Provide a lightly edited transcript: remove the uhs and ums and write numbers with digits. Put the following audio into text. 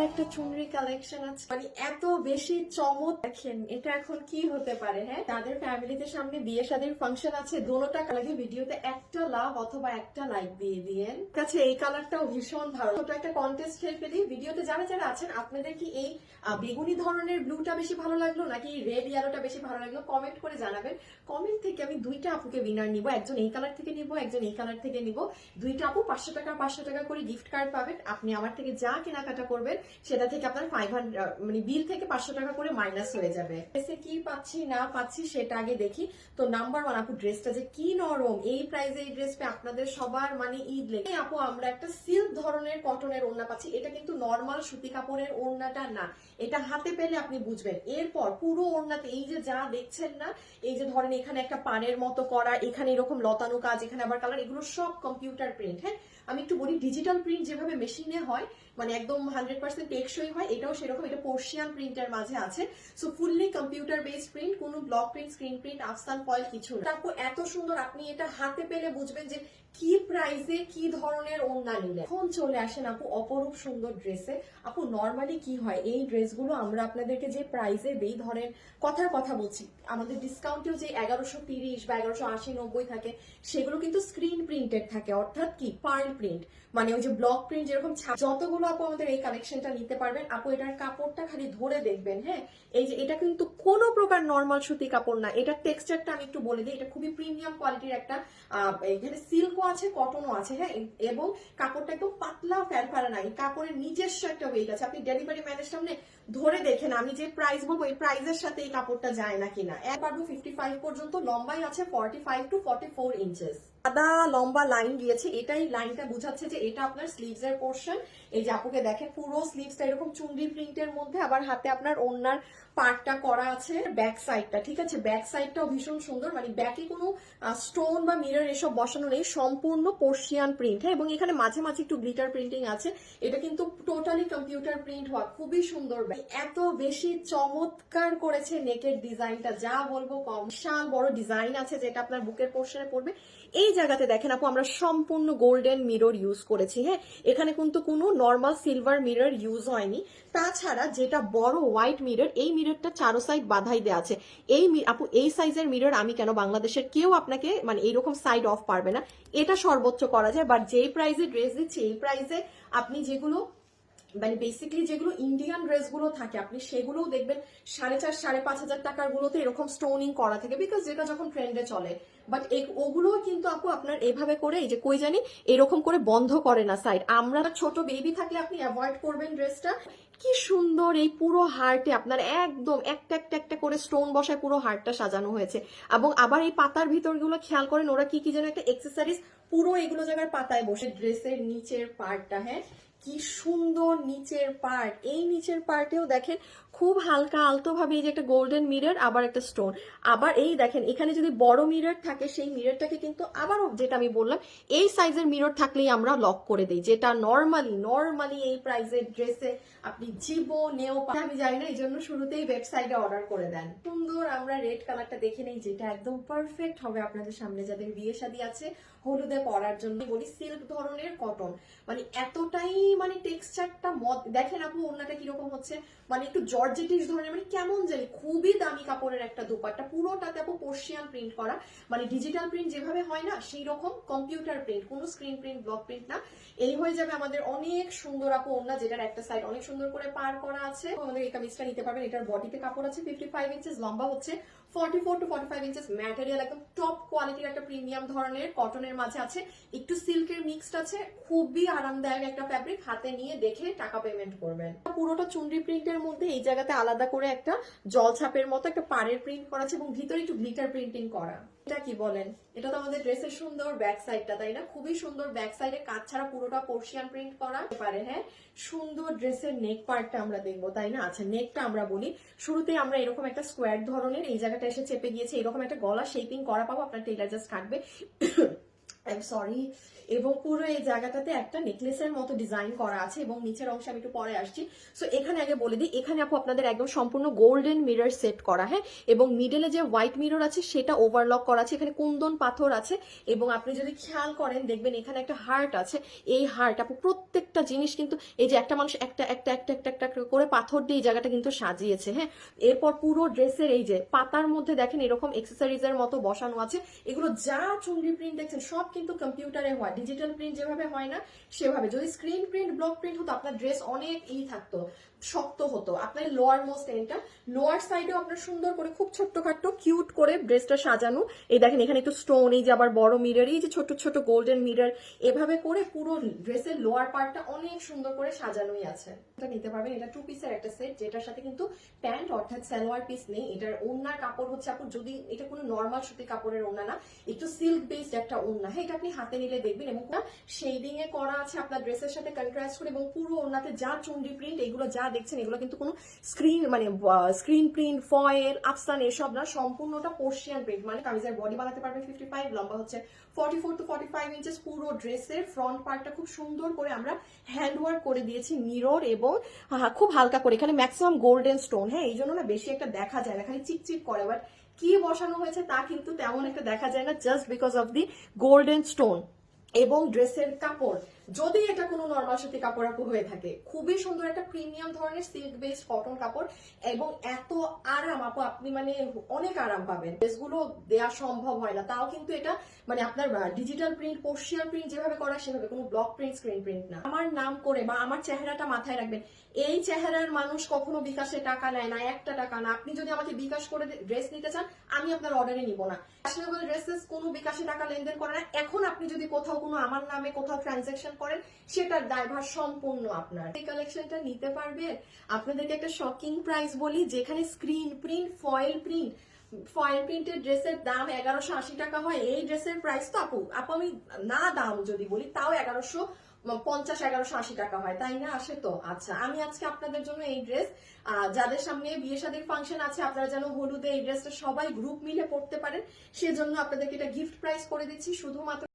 একটা চুনরি কালেকশন আছে, মানে এত বেশি চমক। দেখেন এটা এখন কি হতে পারে। হ্যাঁ, তাদের ফ্যামিলিতে সামনে বিয়ে শাদীর ফাংশন আছে, দোনোটা লাগে ভিডিওতে একটা লাভ অথবা একটা লাইক দিয়ে দিয়েন। কাছে এই কালারটাও ভীষণ ভালো। ছোট একটা কন্টেস্ট খেলে ফেলি। ভিডিওতে যারা আছেন, আপনাদের কি এই বেগুনি ধরনের ব্লুটা বেশি ভালো লাগলো নাকি রেড ইয়েলোটা বেশি ভালো লাগলো কমেন্ট করে জানাবেন। কমেন্ট থেকে আমি দুইটা আপুকে উইনার নিব, একজন এই কালার থেকে নিব, একজন এই কালার থেকে নিব। দুইটা আপু 500 টাকা করে গিফট কার্ড পাবেন। আপনি আমার থেকে যা কেনাকাটা করবেন সেটা থেকে আপনার 500 মানে বিল থেকে 500 টাকা করে মাইনাস হয়ে যাবে। ড্রেসে কি পাচ্ছি না পাচ্ছি সেটা আগে দেখি। তো নাম্বার 1 আপু, ড্রেসটা যে কি নরম, এই প্রাইসে এই ড্রেস পে আপনাদের সবার মানে ঈদ লেগে। আপু আমরা একটা সিল্ক ধরনের কটনের ওড়না পাচ্ছি। এটা কিন্তু নর্মাল সুতি কাপড়ের ওড়নাটা না, এটা হাতে পেলে আপনি বুঝবেন। এরপর পুরো ওড়নাতে এই যে যা দেখছেন না, এই যে ধরেন এখানে একটা পাড়ের মতো করা, এখানে এরকম লতানো কাজ, এখানে আবার কালার, এগুলো সব কম্পিউটার প্রিন্ট। হ্যাঁ, আমি একটু বলি, ডিজিটাল প্রিন্ট যেভাবে মেশিনে হয়, মানে একদম 100% টেকসই হয়, এটাও সেরকম। এটা পোর্শিয়ান প্রিন্টের মাঝে আছে। So fully computer based print, কোনো ব্লক প্রিন্ট, স্ক্রিন প্রিন্ট, আফসান ফয়েল কিছু না। তারপর এত সুন্দর, আপনি এটা হাতে পেলে বুঝবেন যে কি প্রাইসে কি ধরনের ওড়না নিলে। এখন চলে আসেন আপু অপরূপ সুন্দর ড্রেসে। আপু নর্মালি কি হয়, এই ড্রেসগুলো আমরা আপনাদেরকে যে প্রাইসে দেই, ধরেন কথার কথা বলছি, আমাদের ডিসকাউন্টেও যে 1130 বা 1180-90 থাকে, সেগুলো কিন্তু স্ক্রিন প্রিন্টেড থাকে, অর্থাৎ কি পার্ল প্রিন্ট, মানে ওই যে ব্লক প্রিন্ট যেরকম। যতগুলো আপু আমাদের এই কালেকশনটা নিতে পারবেন, আপু এটার কাপড়টা খালি ধরে দেখবেন। হ্যাঁ, এই যে এটা কিন্তু কোনো প্রকার নর্মাল সুতি কাপড় না। এটার টেক্সচারটা আমি একটু বলে দিই, এটা খুবই প্রিমিয়াম কোয়ালিটির একটা, এখানে সিল্কও আছে, কটনও আছে। হ্যাঁ, এবং কাপড়টা একদম পাতলা ফ্যারফারা নাই, কাপড়ের নিজস্ব একটা ওয়েট আছে। আপনি ডেলিভারি ম্যানের সামনে ধরে দেখেন, আমি যে প্রাইস বলবো এই প্রাইসের সাথে এই কাপড়টা যায় না কিনা। পারবো 55 পর্যন্ত, লম্বাই আছে 45 to 44 ইঞ্চেস। সাদা লম্বা লাইন দিয়েছে, এটাই লাইনটা বুঝাচ্ছে যে এটা আপনার স্লিভস এর পোর্শন। এই যে আপুকে দেখেন, পুরো স্লিভসটা এরকম চুনরি প্রিন্টের মধ্যে, আবার হাতে আপনার ওড়নার পার্টটা করা আছে। ব্যাক সাইডটা ঠিক আছে, ব্যাক সাইডটাও ভীষণ সুন্দর, মানে ব্যাকে কোনো স্টোন বা মিরর এসব বসানো নেই, সম্পূর্ণ পোর্শিয়ান প্রিন্ট। হ্যাঁ, এবং এখানে মাঝে মাঝে একটু গ্লিটার প্রিন্টিং আছে। এটা কিন্তু টোটালি কম্পিউটার প্রিন্ট হওয়া, খুবই সুন্দর। এত বেশি চমৎকার করেছে নেকের ডিজাইনটা, যা বলবো কম। বিশাল বড় ডিজাইন আছে যেটা আপনার বুকের পোর্শনে পড়বে। এই জায়গাতে দেখেন আপু, আমরা সম্পূর্ণ গোল্ডেন মিরর ইউজ করেছি। হ্যাঁ, এখানে কিন্তু কোনো নর্মাল সিলভার মিরর ইউজ হয়নি। তাছাড়া যেটা বড় হোয়াইট মিরর, এই মিররটা চারো সাইড বাধাই দেওয়া আছে। এই আপু এই সাইজের মিরর আমি কেন, বাংলাদেশের কেউ আপনাকে মানে এইরকম সাইড অফ পারবে না। এটা সর্বোচ্চ করা যায়। বাট যেই প্রাইসে ড্রেস দিচ্ছি, এই প্রাইসে আপনি যেগুলো মানে বেসিক্যালি যেগুলো ইন্ডিয়ান ড্রেসগুলো থাকে, আপনি সেগুলোও দেখবেন 4,500-5,500 টাকার গুলোতে এরকম স্টোনিং করা থাকে, বিকজ যেটা যখন ট্রেন্ডে চলে। বাট ওগুলোও কিন্তু আপু আপনার এভাবে করে, এই যে কই জানি এরকম করে বন্ধ করে না সাইড। আমরা ছোট বেবি থাকলে আপনি অ্যাভয়েড করবেন ড্রেসটা। কি সুন্দর, এই পুরো হার্টে আপনার একদম একটা একটা একটা করে স্টোন বসায় পুরো হার্টটা সাজানো হয়েছে। এবং আবার এই পাতার ভিতরগুলো খেয়াল করেন, ওরা কি কি যেন একটা এক্সেসরিজ পুরো এগুলো জায়গার পাতায় বসে। ড্রেসের নিচের পার্টটা, হ্যাঁ কি সুন্দর নিচের পার্ট। এই নিচের পার্টেও দেখেন খুব হালকা আলতো ভাবে এই যে একটা গোল্ডেন মিরর, আবার একটা স্টোন। আবার এই দেখেন এখানে যদি বড় মিরর থাকে, সেই মিররটাকে কিন্তু আবারও যেটা আমি বললাম, এই সাইজের মিরর থাকলেই আমরা লক করে দিই, যেটা নর্মালি এই প্রাইসের ড্রেসে আপনি জীবনেও আমি জানি না, এই জন্য শুরুতেই ওয়েবসাইটে অর্ডার করে দেন। সুন্দর আমরা রেড কালারটা দেখে নেই, যেটা একদম পারফেক্ট হবে আপনাদের সামনে যাদের বিয়ে শাদী আছে, হলুদে পরার জন্য। বলি সিল্ক ধরনের কটন, মানে এতটাই মানে টেক্সচারটা দেখেন আপু ওড়নাটা কিরকম হচ্ছে, মানে একটু জর্জেটিস ধরনের, মানে কেমন জানি খুবই দামি কাপড়ের একটা দোপাট্টা। পুরোটাতে আপু পোর্শিয়ান প্রিন্ট করা, মানে ডিজিটাল প্রিন্ট যেভাবে হয় না, সেই রকম কম্পিউটার প্রিন্ট, কোনো স্ক্রিন প্রিন্ট, ব্লক প্রিন্ট না। এই হয়ে যাবে আমাদের অনেক সুন্দর আপু ওড়না, যেটার একটা সাইড অনেক সুন্দর করে পার করা আছে। আমাদের এই কামিজটা নিতে পারবেন। এটার বডিতে কাপড় আছে 55 ইঞ্চেস, লম্বা হচ্ছে 44 to 45 ইঞ্চেস। ম্যাটেরিয়াল একদম টপ কোয়ালিটির একটা প্রিমিয়াম ধরনের কটনের মাঝে আছে, একটু সিল্কের মিক্সড আছে, খুবই আরামদায়ক একটা ফ্যাব্রিক। হাতে নিয়ে দেখে টাকা পেমেন্ট করবেন। পুরোটা চুনরি প্রিন্টের মধ্যে এই জায়গাতে আলাদা করে একটা জলছাপের মতো একটা পাড়ের প্রিন্ট করা আছে, এবং ভিতরে একটু গ্লিটার প্রিন্টিং করা। এটা কি বলেন, এটা তো আমাদের ড্রেসের সুন্দর ব্যাক সাইডটা, তাই না? খুবই সুন্দর ব্যাক সাইডে কাজ ছাড়া পুরোটা পোর্শিয়ান প্রিন্ট করা পারে। হ্যাঁ, সুন্দর ড্রেসের নেক পার্টটা আমরা দেখবো, তাই না? আচ্ছা, নেকটা আমরা বলি, শুরুতে আমরা এরকম একটা স্কোয়ার ধরনের এই জায়গাটা এসে চেপে গিয়েছে, এরকম একটা গলা শেপিং করা পাবো, আপনার টেলার জাস্ট কাটবে। I am sorry. এবং পুরো এই জায়গাটাতে একটা নেকলেসের মতো ডিজাইন করা আছে এবং নিচের অংশে আমি একটু পরে আসছি। সো এখানে আগে বলে দিই, এখানে আপু আপনাদের একদম সম্পূর্ণ গোল্ডেন মিরর সেট করা, হ্যাঁ, এবং মিডলে যে হোয়াইট মিরর আছে সেটা ওভারলক করা আছে, এখানে কুন্দন পাথর আছে এবং আপনি যদি খেয়াল করেন দেখবেন এখানে একটা হার্ট আছে। এই হার্ট আপু প্রত্যেকটা জিনিস কিন্তু এই যে একটা মানুষ একটা একটা একটা একটা একটা একটা করে পাথর দিয়ে এই জায়গাটা কিন্তু সাজিয়েছে, হ্যাঁ। এরপর পুরো ড্রেসের এই যে পাতার মধ্যে দেখেন এরকম এক্সেসরিজের মতো বসানো আছে। এগুলো যা চুনরি প্রিন্ট দেখছেন সব কিন্তু কম্পিউটারে হয়, ডিজিটাল প্রিন্ট যেভাবে হয় না সেভাবে। যদি স্ক্রিন প্রিন্ট ব্লক প্রিন্ট হতো আপনার ড্রেস অনেক থাকতো, শক্ত হতো। আপনার লোয়ার মোস্ট এন্ডটা, লোয়ার সাইডেও আপনার সুন্দর করে খুব ছোট্টখাট্ট কিউট করে ড্রেসটা সাজানো। এই দেখেন এখানে একটু স্টোন, এই যে আবার বড় মিরর, এই যে ছোট ছোট গোল্ডেন মিরর, এভাবে করে পুরো ড্রেসের লোয়ার পার্টটা অনেক সুন্দর করে সাজানোই আছে। এটা নিতে পারবেন, এটা 2 পিসের একটা সেট, যেটার সাথে কিন্তু প্যান্ট অর্থাৎ সালোয়ার পিস নেই। এটার ওড়নার কাপড় হচ্ছে আপু, যদি এটা কোনো নর্মাল সুতি কাপড়ের ওড়না না, একটু সিল্ক বেসড একটা ওড়না, হ্যাঁ। এটা আপনি হাতে নিলে দেখবেন এবং শেডিং এ করা আছে আপনার ড্রেসের সাথে কন্ট্রাস্ট করে, এবং পুরো ওড়নাতে যা চুনরি প্রিন্ট এগুলো যা দেখছেন এগুলো কিন্তু কোনো স্ক্রিন প্রিন্ট, ফয়েল, আফসান এসব না, সম্পূর্ণটা পোর্শিয়ান প্রিন্ট। মানে কামিজের বডি বানাতে পারবেন 55, লম্বা হচ্ছে 44 to 45 ইঞ্চেস। পুরো ড্রেসের ফ্রন্ট পার্টটা খুব সুন্দর করে আমরা হ্যান্ড ওয়ার্ক করে দিয়েছি মিরর এবং খুব হালকা করে, এখানে ম্যাক্সিমাম গোল্ডেন স্টোন, হ্যাঁ, এই জন্য না বেশি একটা দেখা যায় না, খালি চিকচিক করে। বাট কি বসানো হয়েছে তা কিন্তু তেমন একটা দেখা যায় না, just because of the golden stone. এবং ড্রেসের কাপড়, যদি এটা কোনো নর্মাল সুতি কাপড় আপু হয়ে থাকে, খুবই সুন্দর একটা প্রিমিয়াম ধরনের সিল্ক বেসড কটন কাপড় এবং এত আরাম আপু, আপনি মানে অনেক আরাম পাবেন। ড্রেসগুলো দেওয়া সম্ভব হয় না, তাও কিন্তু এটা মানে আপনার ডিজিটাল প্রিন্ট, পোর্শিয়ান প্রিন্ট যেভাবে করা সেভাবে, কোনো ব্লক প্রিন্ট, স্ক্রিন প্রিন্ট না। আমার নাম করে বা আমার চেহারাটা মাথায় রাখবেন, এই চেহারার মানুষ কখনো বিকাশে টাকা নেয় না, একটা টাকা না। আপনি যদি আমাকে বিকাশ করে ড্রেস নিতে চান, আমি আপনার অর্ডারে নিব না। ফ্যাশনেবল ড্রেসেস কোনো বিকাশে টাকা লেনদেন করে না। এখন আপনি যদি কোথাও কোনো আমার নামে কোথাও ট্রানজাকশন করেন, সেটার দায়ভার সম্পূর্ণ আপনার। এই কালেকশনটা নিতে পারবে। আপনাদেরকে একটা শকিং প্রাইস বলি, যেখানে স্ক্রিন প্রিন্ট, ফয়েল প্রিন্টের ড্রেসের দাম 1180 টাকা হয়, এই ড্রেসের প্রাইস তো আপু আমি না দাম যদি বলি তাও 1150, 1180 টাকা হয়, তাই না? আসে তো। আচ্ছা, আমি আজকে আপনাদের জন্য এই ড্রেস, যাদের সামনে বিয়ে শাদীর ফাংশন আছে, আপনারা যেন হলুদে এই ড্রেসটা সবাই গ্রুপ মিলে পড়তে পারেন, সেজন্য আপনাদেরকে এটা গিফট প্রাইস করে দিচ্ছি শুধুমাত্র